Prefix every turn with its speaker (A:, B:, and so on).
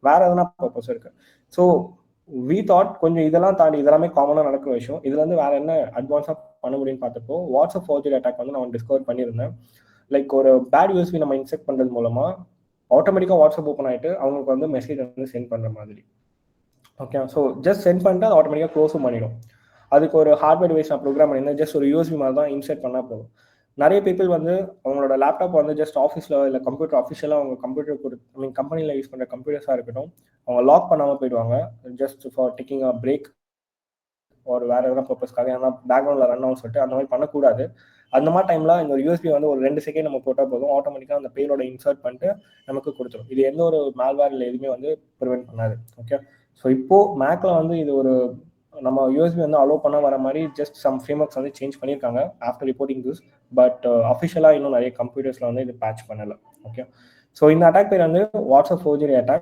A: வேற எதனா பர்பஸ் இருக்கு. ஸோ வி தாட் கொஞ்சம் இதெல்லாம் தாண்டி இதெல்லாமே காமனாக நடக்கிற விஷயம். இதுல இருந்து வேற என்ன அட்வான்ஸாக பண்ண முடியும்னு பார்த்தப்போ வாட்ஸ்அப் ஃபோர்ஜரி அட்டாக் வந்து நான் டிஸ்கவர் பண்ணியிருந்தேன். லைக் ஒரு பேட் யூஎஸ்பி நம்ம இன்செக்ட் பண்றது மூலமா ஆட்டோமேட்டிக்காக வாட்ஸ்அப் ஓப்பன் ஆகிட்டு அவங்களுக்கு வந்து மெசேஜ் வந்து சென்ட் பண்ணுற மாதிரி. ஓகே, ஸோ ஜஸ்ட் சென்ட் பண்ணிட்டு அது ஆட்டோமேட்டிக்காக க்ளோஸும் பண்ணிடும். அதுக்கு ஒரு ஹார்ட்வேர் வைஸ் நான் ப்ரோக்ராம் பண்ணியிருந்தேன். ஜஸ்ட் ஒரு யூஎஸ்பி மாதிரி தான் இன்செர்ட் பண்ணால் போதும். நிறைய பீப்புள் வந்து அவங்களோட லேப்டாப் வந்து ஜஸ்ட் ஆஃபீஸில் இல்லை கம்ப்யூட்டர் அஃபிஷியலாக அவங்க கம்ப்யூட்டர் கம்பெனியில் யூஸ் பண்ணுற கம்ப்யூட்டர்ஸாக இருக்கட்டும், அவங்க லாக் பண்ணாமல் போயிடுவாங்க. Just for taking a break ஒரு வேறு எதனா பர்பஸ்க்காக ஏன்னா பேக்ரவுண்டில் ரன் ஆகும் சொல்லிட்டு அந்த மாதிரி பண்ணக்கூடாது. அந்த மாதிரி டைமில் இந்த ஒரு யூஎஸ்பி வந்து ஒரு 2 செகண்ட் நம்ம போட்டால் போதும், ஆட்டோமேட்டிக்காக அந்த பேரோட இன்சர்ட் பண்ணிட்டு நமக்கு கொடுத்துரும். இது எந்த ஒரு மால்வேர் இல்லை எதுவுமே வந்து ப்ரிவென்ட் பண்ணாது. ஓகே, ஸோ இப்போது மேக்கில் வந்து இது ஒரு நம்ம யூஎஸ்பி வந்து அலோவ் பண்ண வர மாதிரி ஜஸ்ட் சம் ஃப்ரேம்வொர்க்ஸ் வந்து சேஞ்ச் பண்ணியிருக்காங்க ஆஃப்டர் ரிப்போர்ட்டிங் திஸ். பட் அஃபிஷியலாக இன்னும் நிறைய கம்ப்யூட்டர்ஸில் வந்து இது பேட்ச் பண்ணலை. ஓகே, ஸோ இந்த அட்டாக் பேர் வந்து வாட்ஸ்அப் ஃபோர்ஜரி அட்டாக்.